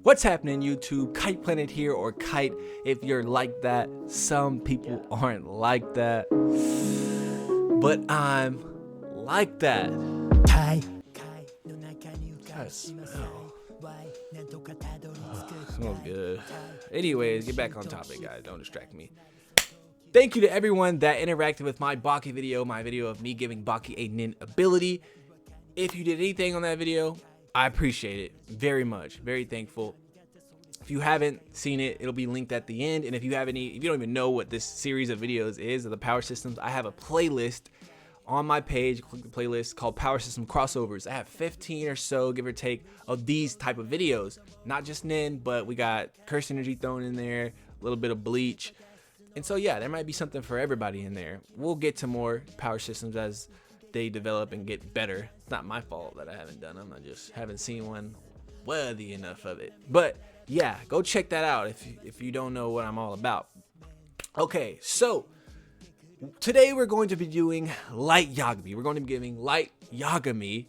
What's happening, YouTube? KitePlanet here, or Kite if you're like that. Some people aren't like that, but I'm like that. That smells good. Anyways, get back on topic, guys. Don't distract me. Thank you to everyone that interacted with my Baki video, my video of me giving Baki a NEN ability. If you did anything on that video, I appreciate it very much. Very thankful. If you haven't seen it, it'll be linked at the end. And if you don't even know what this series of videos is of the power systems, I have a playlist on my page. Click the playlist called Power System Crossovers. I have 15 or so, give or take, of these type of videos. Not just NEN, but we got Curse Energy thrown in there, a little bit of Bleach. And so yeah, there might be something for everybody in there. We'll get to more power systems as they develop and get better. It's not my fault that I haven't done them. I just haven't seen one worthy enough of it. But yeah, go check that out if you don't know what I'm all about. Okay, so today we're going to be doing Light Yagami. We're going to be giving Light Yagami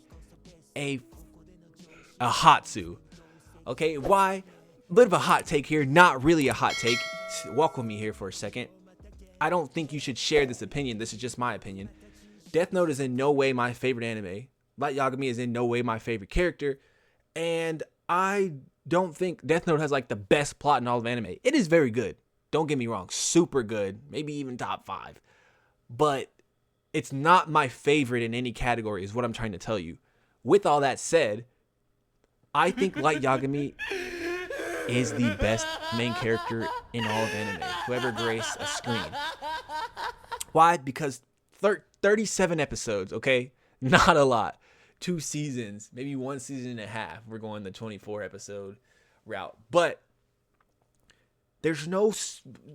a Hatsu. Okay, why? A bit of a hot take here. Not really a hot take. Walk with me here for a second. I don't think you should share this opinion. This is just my opinion. Death Note is in no way my favorite anime. Light Yagami is in no way my favorite character. And I don't think Death Note has like the best plot in all of anime. It is very good. Don't get me wrong. Super good. Maybe even top 5. But it's not my favorite in any category is what I'm trying to tell you. With all that said, I think Light Yagami is the best main character in all of anime who ever graced a screen. Why? Because 37 episodes, okay? Not a lot. 2 seasons, maybe 1 season and a half. We're going the 24 episode route. But there's no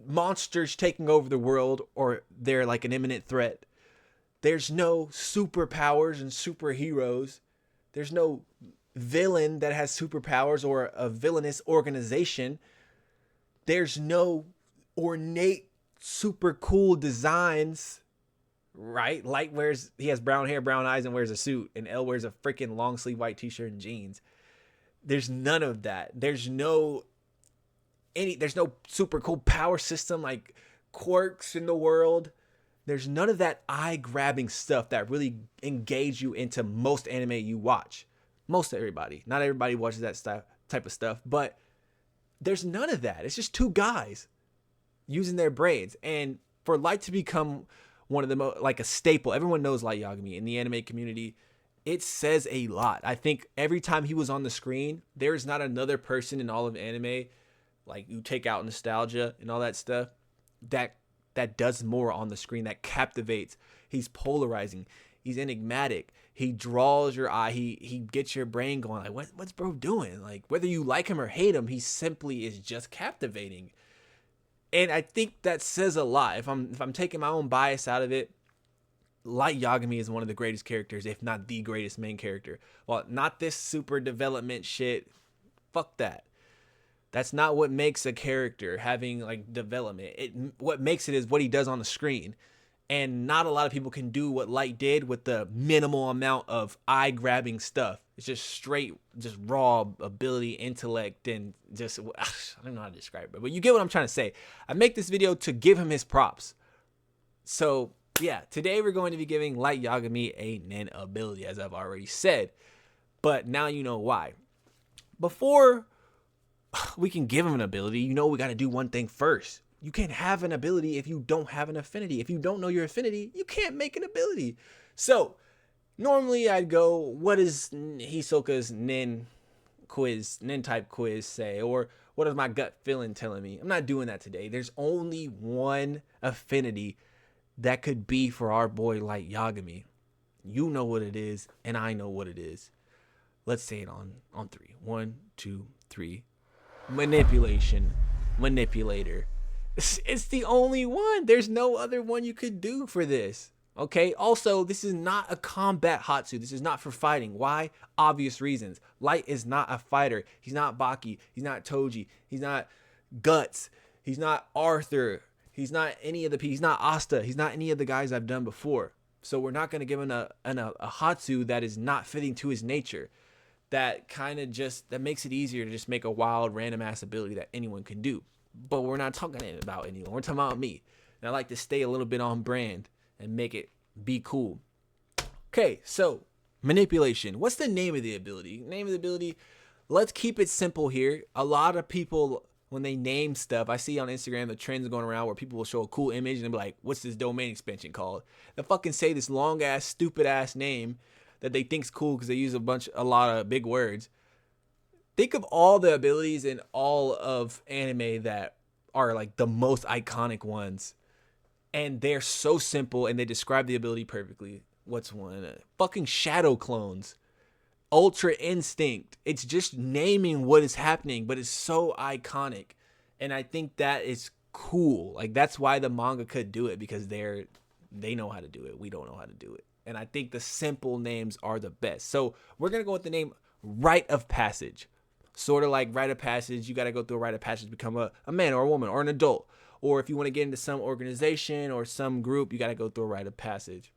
monsters taking over the world or they're like an imminent threat. There's no superpowers and superheroes. There's no villain that has superpowers or a villainous organization. There's no ornate super cool designs, right? Light he has brown hair, brown eyes, and wears a suit, and L wears a freaking long sleeve white t-shirt and jeans. There's none of that. There's no super cool power system like quirks in the world. There's none of that eye-grabbing stuff that really engage you into most anime you watch. Most everybody. Not everybody watches that type of stuff, but there's none of that. It's just 2 guys using their brains. And for Light to become one of the most, like a staple, everyone knows Light Yagami in the anime community. It says a lot. I think every time he was on the screen, there's not another person in all of anime, like you take out nostalgia and all that stuff, that does more on the screen, that captivates. He's polarizing. He's enigmatic. He draws your eye. He gets your brain going. Like, what's bro doing? Like, whether you like him or hate him, he simply is just captivating. And I think that says a lot. If I'm taking my own bias out of it, Light Yagami is one of the greatest characters, if not the greatest main character. Well, not this super development shit. Fuck that. That's not what makes a character having like development. What makes it is what he does on the screen. And not a lot of people can do what Light did with the minimal amount of eye-grabbing stuff. It's just straight, just raw ability, intellect, and just, I don't know how to describe it. But you get what I'm trying to say. I make this video to give him his props. So, yeah, today we're going to be giving Light Yagami a NEN ability, as I've already said. But now you know why. Before we can give him an ability, we got to do one thing first. You can't have an ability if you don't have an affinity. If you don't know your affinity, you can't make an ability. So, normally I'd go, what does Hisoka's NEN type quiz say? Or what is my gut feeling telling me? I'm not doing that today. There's only one affinity that could be for our boy Light Yagami. You know what it is, and I know what it is. Let's say it on 3. 1, 2, 3. Manipulation. Manipulator. It's the only one. There's no other one you could do for this. Okay. Also, this is not a combat Hatsu. This is not for fighting. Why? Obvious reasons. Light is not a fighter. He's not Baki. He's not Toji. He's not Guts. He's not Arthur. He's not he's not Asta. He's not any of the guys I've done before. So we're not going to give him a Hatsu that is not fitting to his nature. that kind of just, that makes it easier to just make a wild random ass ability that anyone can do. But we're not talking about anyone. We're talking about me. And I like to stay a little bit on brand and make it be cool. Okay, so manipulation. What's the name of the ability? Name of the ability, let's keep it simple here. A lot of people, when they name stuff, I see on Instagram the trends going around where people will show a cool image and they'll be like, what's this domain expansion called? They'll fucking say this long ass, stupid ass name that they think's cool because they use a lot of big words. Think of all the abilities in all of anime that are like the most iconic ones. And they're so simple and they describe the ability perfectly. What's one? Fucking shadow clones. Ultra instinct. It's just naming what is happening, but it's so iconic. And I think that is cool. Like, that's why the manga could do it, because they know how to do it. We don't know how to do it. And I think the simple names are the best. So we're going to go with the name Rite of Passage. Sort of like Rite of Passage. You got to go through a Rite of Passage to become a man or a woman or an adult. Or if you want to get into some organization or some group, you got to go through a Rite of Passage.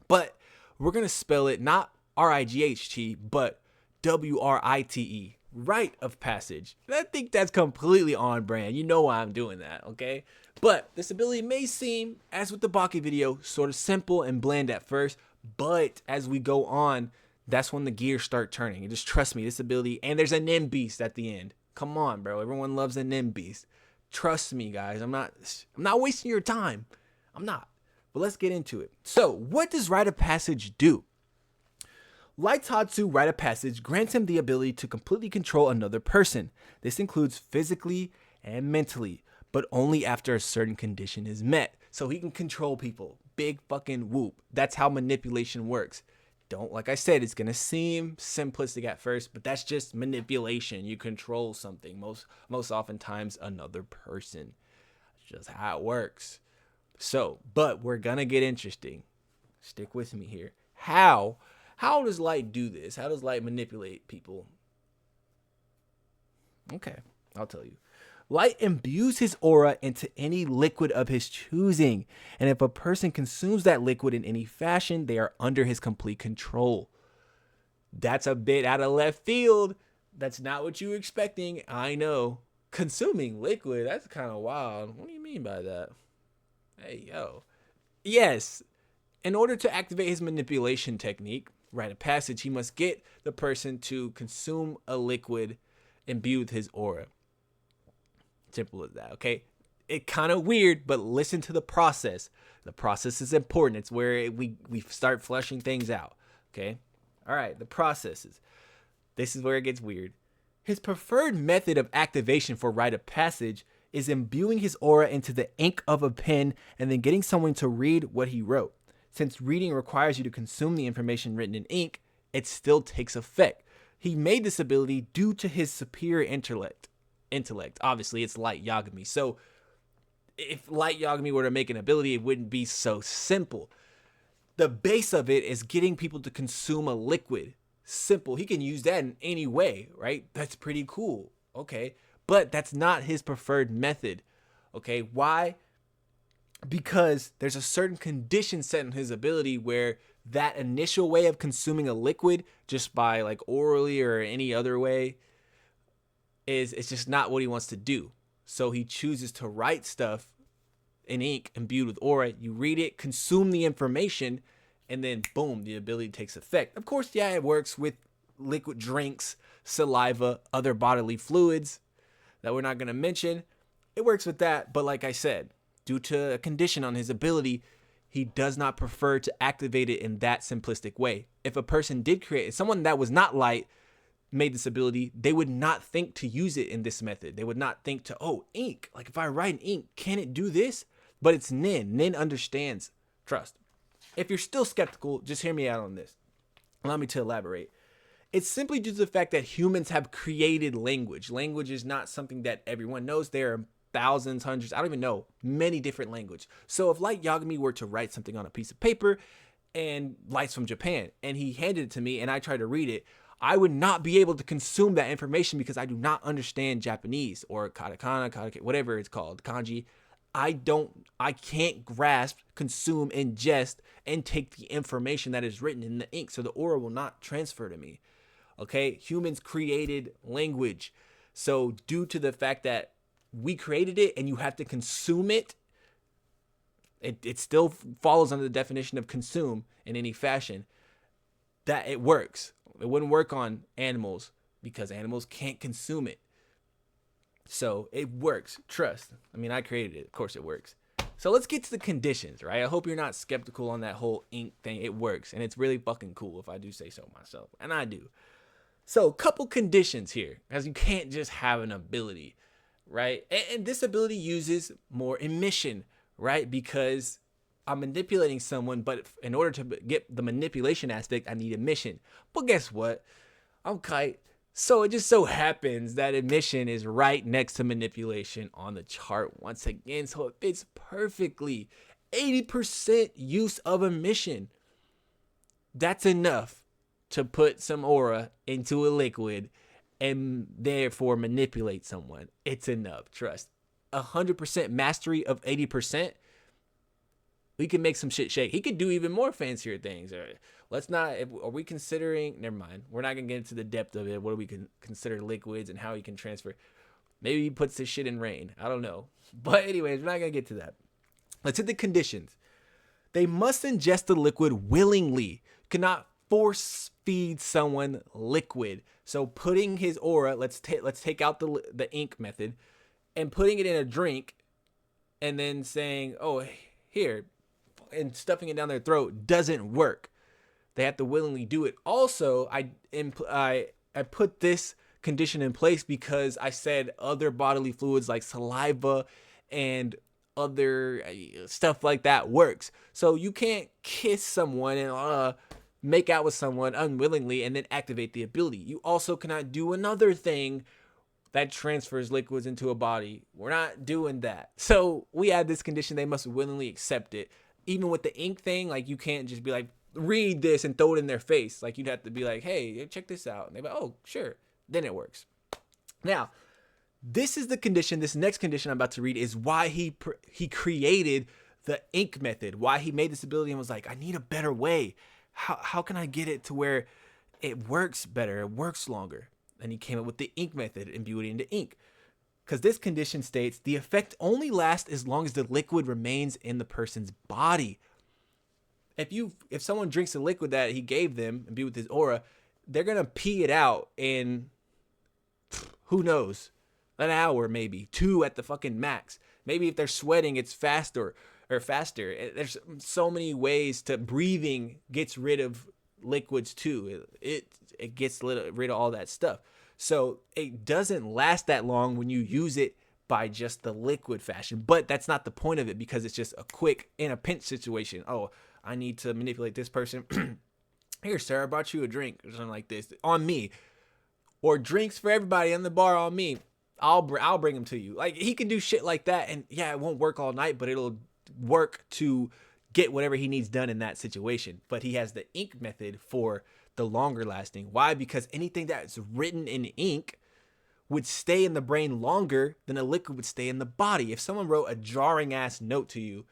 But we're going to spell it not R-I-G-H-T, but W-R-I-T-E. Rite of Passage. And I think that's completely on brand. You know why I'm doing that, okay? But this ability may seem, as with the Baki video, sort of simple and bland at first. But as we go on, that's when the gears start turning. And just trust me, this ability, and there's a NEN beast at the end. Come on, bro. Everyone loves a NEN beast. Trust me, guys. I'm not wasting your time. I'm not. But let's get into it. So, what does Rite of Passage do? Light Hatsu Rite of Passage grants him the ability to completely control another person. This includes physically and mentally, but only after a certain condition is met. So he can control people. Big fucking whoop. That's how manipulation works. Like I said, it's gonna seem simplistic at first, but that's just manipulation. You control something, most oftentimes another person. It's just how it works. So, but we're gonna get interesting. Stick with me here. How does Light do this? How does Light manipulate people? Okay, I'll tell you. Light imbues his aura into any liquid of his choosing, and if a person consumes that liquid in any fashion, they are under his complete control. That's a bit out of left field. That's not what you were expecting. I know. Consuming liquid, that's kind of wild. What do you mean by that? Hey, yo. Yes. In order to activate his manipulation technique, Rite of Passage, he must get the person to consume a liquid imbued with his aura. Simple as that, okay? It kind of weird, but listen to the process. The process is important. It's where we start fleshing things out, okay? All right, the processes. This is where it gets weird. His preferred method of activation for Rite of Passage is imbuing his aura into the ink of a pen and then getting someone to read what he wrote. Since reading requires you to consume the information written in ink, it still takes effect. He made this ability due to his superior intellect. Obviously, it's Light Yagami. So if Light Yagami were to make an ability, it wouldn't be so simple. The base of it is getting people to consume a liquid. Simple. He can use that in any way, right? That's pretty cool. Okay. But that's not his preferred method. Okay. Why? Because there's a certain condition set in his ability where that initial way of consuming a liquid just by like orally or any other way, it's just not what he wants to do. So he chooses to write stuff in ink imbued with aura. You read it, consume the information, and then boom, the ability takes effect. Of course, yeah, it works with liquid drinks, saliva, other bodily fluids that we're not going to mention. It works with that, but like I said, due to a condition on his ability, he does not prefer to activate it in that simplistic way. If a person did create, someone that was not Light made this ability, they would not think to use it in this method. They would not think to, oh, ink. Like if I write in ink, can it do this? But it's NEN. NEN understands. Trust. If you're still skeptical, just hear me out on this. Allow me to elaborate. It's simply due to the fact that humans have created language. Language is not something that everyone knows. There are thousands, hundreds, I don't even know, many different languages. So if Light Yagami were to write something on a piece of paper, and Light's from Japan, and he handed it to me and I tried to read it, I would not be able to consume that information because I do not understand Japanese or katakana, whatever it's called, kanji. I can't grasp, consume, ingest, and take the information that is written in the ink. So the aura will not transfer to me. Okay, humans created language. So due to the fact that we created it and you have to consume it, it still follows under the definition of consume in any fashion, that it works. It wouldn't work on animals because animals can't consume it. So it works. Trust. I mean, I created it. Of course it works. So let's get to the conditions, right? I hope you're not skeptical on that whole ink thing. It works, and it's really fucking cool if I do say so myself, and I do. So a couple conditions here, as you can't just have an ability, right? And this ability uses more emission, right? Because I'm manipulating someone, but in order to get the manipulation aspect, I need emission. But guess what? I'm Kite. So it just so happens that emission is right next to manipulation on the chart once again. So it fits perfectly. 80% use of emission. That's enough to put some aura into a liquid and therefore manipulate someone. It's enough, trust. 100% mastery of 80%. We can make some shit shake. He could do even more fancier things. Let's not, are we considering, never mind. We're not going to get into the depth of it. What do we consider liquids and how he can transfer? Maybe he puts this shit in rain. I don't know. But anyways, we're not going to get to that. Let's hit the conditions. They must ingest the liquid willingly. Cannot force feed someone liquid. So putting his aura, let's take out the ink method and putting it in a drink and then saying, oh, here, and stuffing it down their throat doesn't work. They have to willingly do it. Also, I put this condition in place because I said other bodily fluids like saliva and other stuff like that works. So you can't kiss someone and make out with someone unwillingly and then activate the ability. You also cannot do another thing that transfers liquids into a body. We're not doing that. So we add this condition, they must willingly accept it. Even with the ink thing, like you can't just be like, read this and throw it in their face. Like you'd have to be like, hey, check this out. And they'd be like, oh, sure. Then it works. Now, this is the condition. This next condition I'm about to read is why he created the ink method. Why he made this ability and was like, I need a better way. How can I get it to where it works better? It works longer. And he came up with the ink method and imbued it into ink. Because this condition states the effect only lasts as long as the liquid remains in the person's body. If someone drinks a liquid that he gave them and be with his aura, they're gonna pee it out in who knows, an hour, maybe 2 at the fucking max. Maybe if they're sweating, it's faster. There's so many ways to breathing gets rid of liquids too. It gets rid of all that stuff. So it doesn't last that long when you use it by just the liquid fashion. But that's not the point of it because it's just a quick, in a pinch situation. Oh, I need to manipulate this person. Here, sir, I brought you a drink or something like this on me. Or drinks for everybody in the bar on me. I'll bring them to you. Like he can do shit like that. And yeah, it won't work all night, but it'll work to get whatever he needs done in that situation. But he has the ink method for the longer lasting. Why? Because anything that's written in ink would stay in the brain longer than a liquid would stay in the body. If someone wrote a jarring ass note to you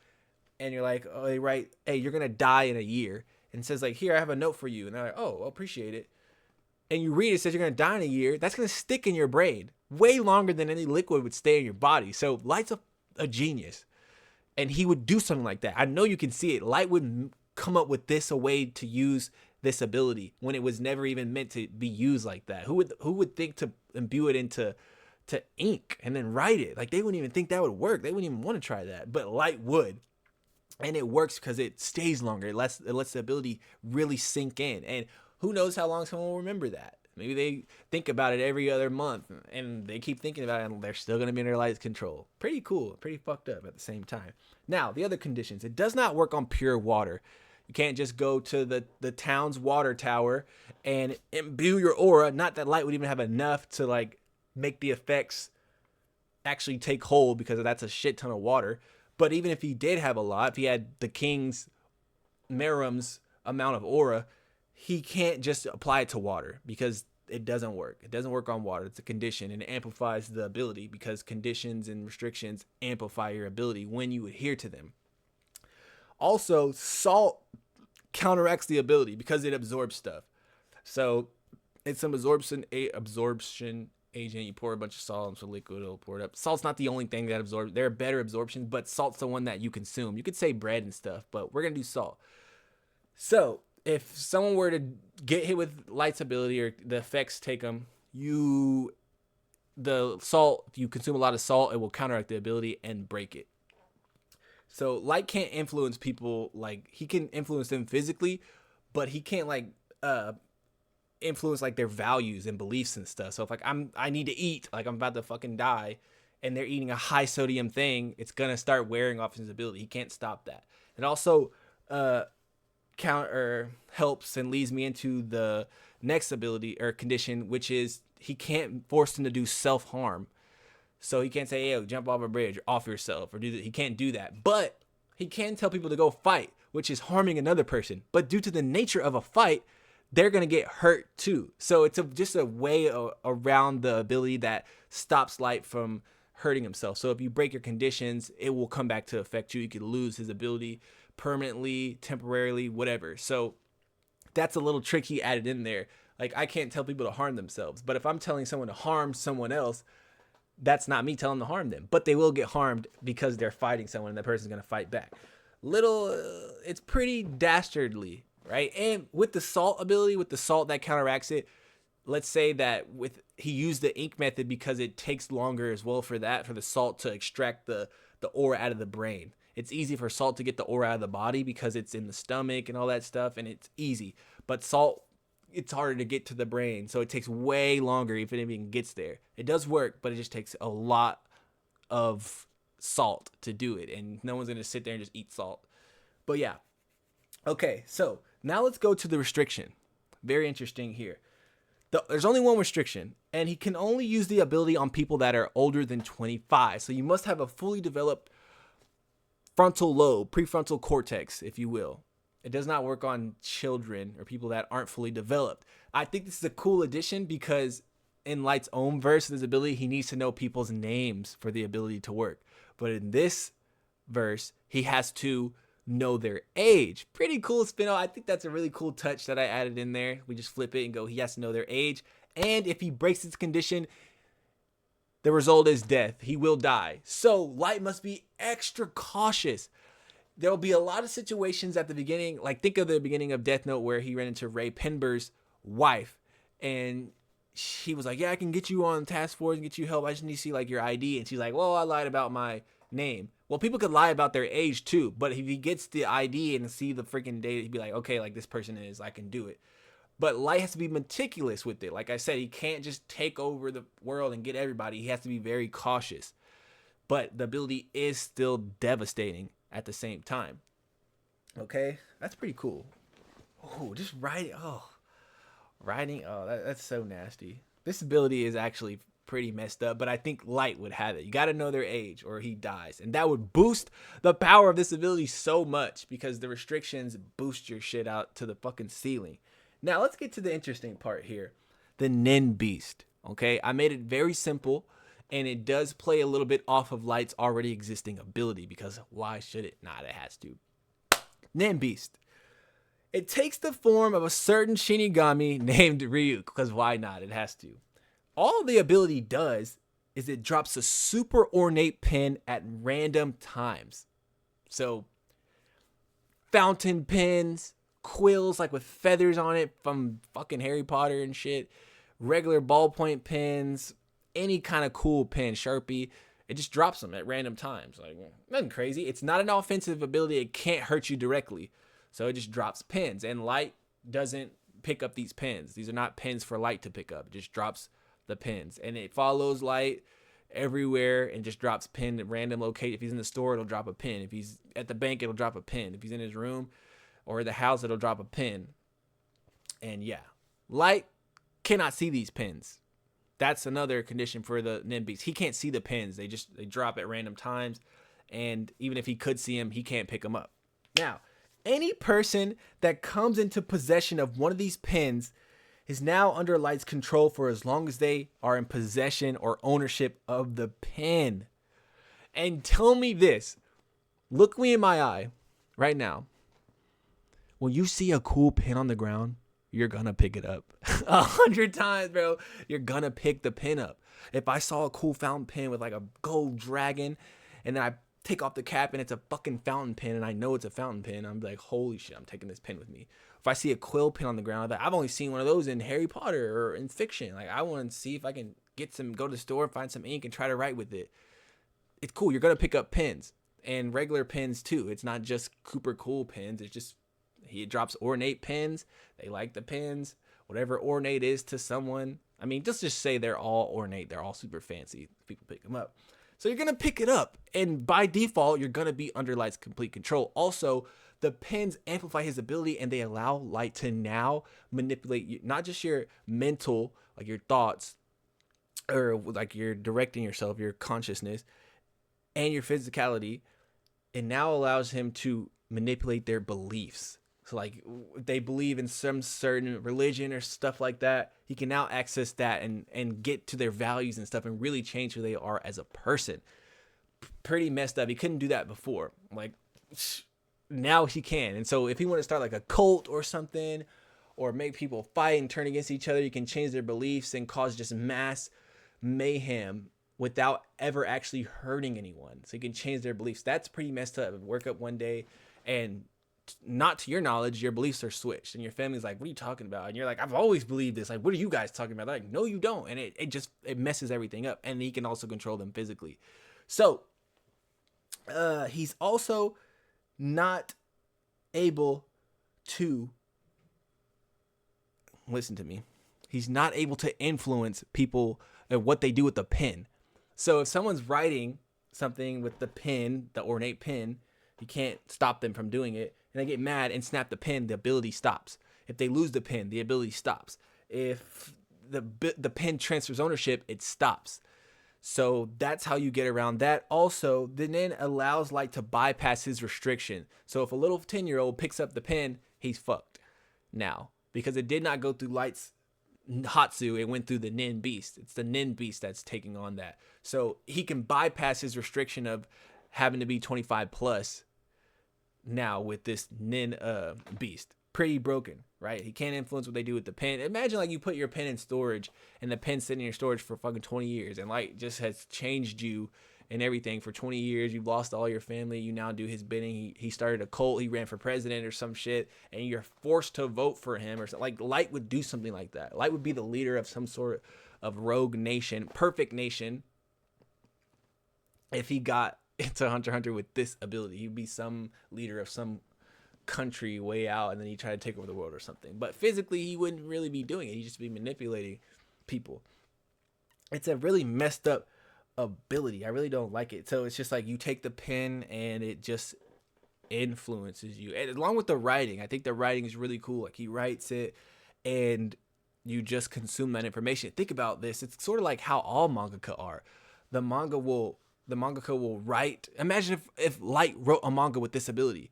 and you're like, oh, they write, hey, you're going to die in a year, and says like, here, I have a note for you. And they're like, oh, I'll appreciate it. And you read it, says you're going to die in a year. That's going to stick in your brain way longer than any liquid would stay in your body. So Light's a genius. And he would do something like that. I know you can see it. Light would come up with a way to use this ability when it was never even meant to be used like that. Who would think to imbue it into ink and then write it? Like they wouldn't even think that would work. They wouldn't even want to try that. But Light would. And it works because it stays longer. It lets the ability really sink in. And who knows how long someone will remember that. Maybe they think about it every other month and they keep thinking about it and they're still going to be under Light's control. Pretty cool. Pretty fucked up at the same time. Now, the other conditions. It does not work on pure water. You can't just go to the town's water tower and imbue your aura. Not that Light would even have enough to like make the effects actually take hold because that's a shit ton of water. But even if he did have a lot, if he had the King's Merum's amount of aura, he can't just apply it to water because it doesn't work. It doesn't work on water. It's a condition and it amplifies the ability because conditions and restrictions amplify your ability when you adhere to them. Also, salt counteracts the ability because it absorbs stuff. So It's some absorption agent. You pour a bunch of salt into liquid, it'll pour it up. Salt's not the only thing that absorbs. There are better absorptions, but salt's the one that you consume. You could say bread and stuff, but we're gonna do salt. So if someone were to get hit with Light's ability or the effects take them, the salt, if you consume a lot of salt, it will counteract the ability and break it. So Light can't influence people. Like, he can influence them physically, but he can't like influence like their values and beliefs and stuff. So if like I need to eat, like I'm about to fucking die, and they're eating a high sodium thing, it's gonna start wearing off his ability. He can't stop that. It also helps and leads me into the next ability or condition, which is he can't force them to do self-harm. So he can't say, hey, jump off a bridge or off yourself or do that. He can't do that. But he can tell people to go fight, which is harming another person. But due to the nature of a fight, they're going to get hurt too. So it's just a way around the ability that stops Light from hurting himself. So if you break your conditions, it will come back to affect you. You could lose his ability permanently, temporarily, whatever. So that's a little trick he added in there. Like, I can't tell people to harm themselves, but if I'm telling someone to harm someone else, that's not me telling them to harm them, but they will get harmed because they're fighting someone and that person's going to fight back. It's pretty dastardly, right? And with the salt ability, with the salt that counteracts it, let's say that he used the ink method because it takes longer as well for the salt to extract the aura out of the brain. It's easy for salt to get the aura out of the body because it's in the stomach and all that stuff, and it's easy. But salt, it's harder to get to the brain, so it takes way longer if it even gets there. It does work, but it just takes a lot of salt to do it, and no one's gonna sit there and just eat salt. But yeah, okay, so now let's go to the restriction. Very interesting here. There's only one restriction, and he can only use the ability on people that are older than 25. So you must have a fully developed frontal lobe, prefrontal cortex, if you will. It does not work on children or people that aren't fully developed. I think this is a cool addition because in Light's own verse of his ability, he needs to know people's names for the ability to work. But in this verse, he has to know their age. Pretty cool spin. I think that's a really cool touch that I added in there. We just flip it and go, he has to know their age. And if he breaks his condition, the result is death. He will die. So Light must be extra cautious. There will be a lot of situations at the beginning, like think of the beginning of Death Note where he ran into Ray Penber's wife, and she was like, yeah, I can get you on task force and get you help. I just need to see like your ID. And she's like, well, I lied about my name. Well, people could lie about their age too, but if he gets the ID and see the freaking data, he'd be like, okay, like this person is, I can do it. But Light has to be meticulous with it. Like I said, he can't just take over the world and get everybody. He has to be very cautious. But the ability is still devastating at the same time. Okay, that's pretty cool. Oh, just writing. That's so nasty. This ability is actually pretty messed up, but I think Light would have it. You got to know their age or he dies, and that would boost the power of this ability so much because the restrictions boost your shit out to the fucking ceiling. Now let's get to the interesting part here, the NEN beast. Okay, I made it very simple. And it does play a little bit off of Light's already existing ability because why should it not? It has to. NEN Beast. It takes the form of a certain Shinigami named Ryuk because why not? It has to. All the ability does is it drops a super ornate pen at random times. So fountain pens, quills like with feathers on it from fucking Harry Potter and shit, regular ballpoint pens, any kind of cool pen, Sharpie, it just drops them at random times. Like, nothing crazy. It's not an offensive ability. It can't hurt you directly. So it just drops pens. And Light doesn't pick up these pens. These are not pens for Light to pick up. It just drops the pens. And it follows Light everywhere and just drops pin at random location. If he's in the store, it'll drop a pin. If he's at the bank, it'll drop a pin. If he's in his room or the house, it'll drop a pin. And yeah, Light cannot see these pins. That's another condition for the NEN Beast. He can't see the pins. They drop at random times. And even if he could see them, he can't pick them up. Now, any person that comes into possession of one of these pins is now under Light's control for as long as they are in possession or ownership of the pin. And tell me this. Look me in my eye right now. When you see a cool pin on the ground, you're gonna pick it up. 100 times, bro. You're gonna pick the pen up. If I saw a cool fountain pen with like a gold dragon, and then I take off the cap and it's a fucking fountain pen, and I know it's a fountain pen, I'm like, holy shit, I'm taking this pen with me. If I see a quill pen on the ground, I've only seen one of those in Harry Potter or in fiction. Like, I want to see if I can go to the store and find some ink and try to write with it. It's cool. You're gonna pick up pens and regular pens too. It's not just Cooper cool pens. It's just he drops ornate pens. They like the pens. Whatever ornate is to someone. I mean, just say they're all ornate. They're all super fancy. People pick them up. So you're going to pick it up. And by default, you're going to be under Light's complete control. Also, the pens amplify his ability, and they allow Light to now manipulate not just your mental, like your thoughts, or like you're directing yourself, your consciousness, and your physicality. It now allows him to manipulate their beliefs. So like they believe in some certain religion or stuff like that, he can now access that and get to their values and stuff and really change who they are as a person. Pretty messed up. He couldn't do that before. Like now he can. And so if he want to start like a cult or something, or make people fight and turn against each other, you can change their beliefs and cause just mass mayhem without ever actually hurting anyone. So you can change their beliefs. That's pretty messed up. Work up one day and not to your knowledge, your beliefs are switched, and your family's like, what are you talking about? And you're like, I've always believed this. Like, what are you guys talking about? They're like, no, you don't. And it messes everything up. And he can also control them physically. So he's also not able to, listen to me, he's not able to influence people and what they do with the pen. So if someone's writing something with the pen, the ornate pen, you can't stop them from doing it. And they get mad and snap the pen, the ability stops. If they lose the pen, the ability stops. If the pen transfers ownership, it stops. So that's how you get around that. Also, the NEN allows Light to bypass his restriction. So if a little 10-year-old picks up the pen, he's fucked now. Because it did not go through Light's Hatsu, it went through the NEN beast. It's the NEN beast that's taking on that. So he can bypass his restriction of having to be 25 plus now with this NEN beast. Pretty broken, right? He can't influence what they do with the pen. Imagine like you put your pen in storage and the pen's sitting in your storage for fucking 20 years and Light just has changed you and everything for 20 years. You've lost all your family. You now do his bidding. He started a cult. He ran for president or some shit, and you're forced to vote for him or something. Like Light would do something like that. Light would be the leader of some sort of rogue nation, perfect nation, if he got into Hunter x Hunter with this ability. He'd be some leader of some country way out, and then he'd try to take over the world or something. But physically, he wouldn't really be doing it. He'd just be manipulating people. It's a really messed up ability. I really don't like it. So it's just like you take the pen and it just influences you. And along with the writing, I think the writing is really cool. Like he writes it and you just consume that information. Think about this. It's sort of like how all mangaka are. The mangaka will write. Imagine if Light wrote a manga with this ability,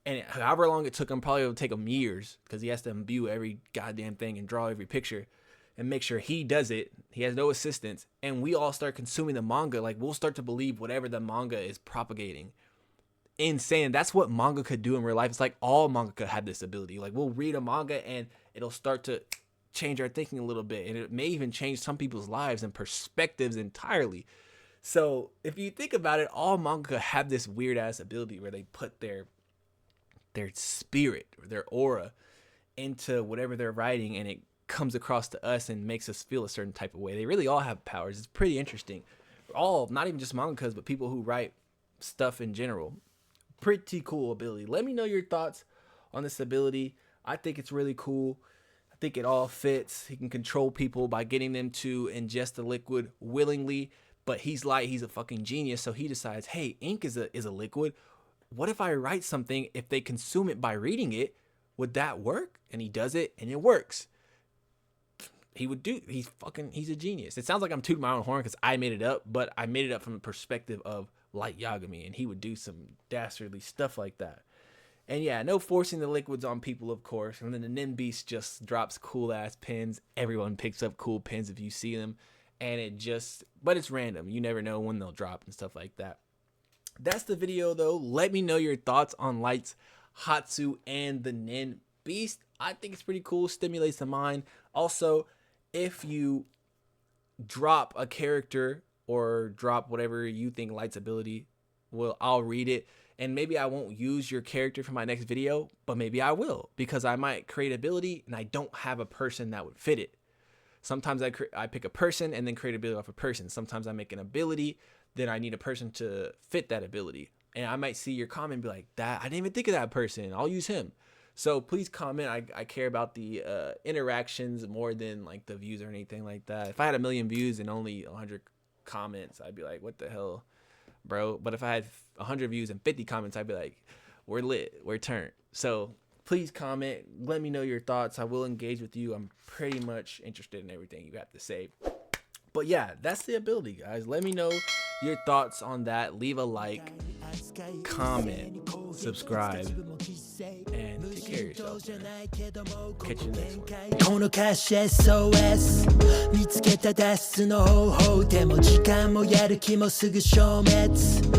and however long it took him, probably would take him years because he has to imbue every goddamn thing and draw every picture and make sure he does it. He has no assistance, and we all start consuming the manga. Like we'll start to believe whatever the manga is propagating. Insane. That's what manga could do in real life. It's like all manga have this ability. Like we'll read a manga and it'll start to change our thinking a little bit, and it may even change some people's lives and perspectives entirely. So if you think about it, all manga have this weird ass ability where they put their spirit or their aura into whatever they're writing, and it comes across to us and makes us feel a certain type of way. They really all have powers. It's pretty interesting. All, not even just mangakas, but people who write stuff in general. Pretty cool ability. Let me know your thoughts on this ability. I think it's really cool. I think it all fits. He can control people by getting them to ingest the liquid willingly. But he's Light, he's a fucking genius, so he decides, hey, ink is a liquid. What if I write something, if they consume it by reading it, would that work? And he does it, and it works. He's a genius. It sounds like I'm tooting my own horn because I made it up, but I made it up from the perspective of Light Yagami, and he would do some dastardly stuff like that. And yeah, no forcing the liquids on people, of course. And then the NEN Beast just drops cool-ass pins. Everyone picks up cool pins if you see them. And but it's random. You never know when they'll drop and stuff like that. That's the video though. Let me know your thoughts on Light's Hatsu and the NEN beast. I think it's pretty cool, stimulates the mind. Also, if you drop a character or drop whatever you think Light's ability, well, I'll read it. And maybe I won't use your character for my next video, but maybe I will, because I might create ability and I don't have a person that would fit it. Sometimes I pick a person and then create ability off a person. Sometimes I make an ability, then I need a person to fit that ability. And I might see your comment and be like, "That I didn't even think of that person. I'll use him." So please comment. I care about the interactions more than like the views or anything like that. If I had 1 million views and only 100 comments, I'd be like, "What the hell, bro?" But if I had 100 views and 50 comments, I'd be like, "We're lit. We're turned." So please comment. Let me know your thoughts. I will engage with you. I'm pretty much interested in everything you have to say. But yeah, that's the ability, guys. Let me know your thoughts on that. Leave a like, comment, subscribe, and take care of yourself, man. Catch you next one. この歌詞 SOS 見つけた脱出の方法でも時間もやる気もすぐ消滅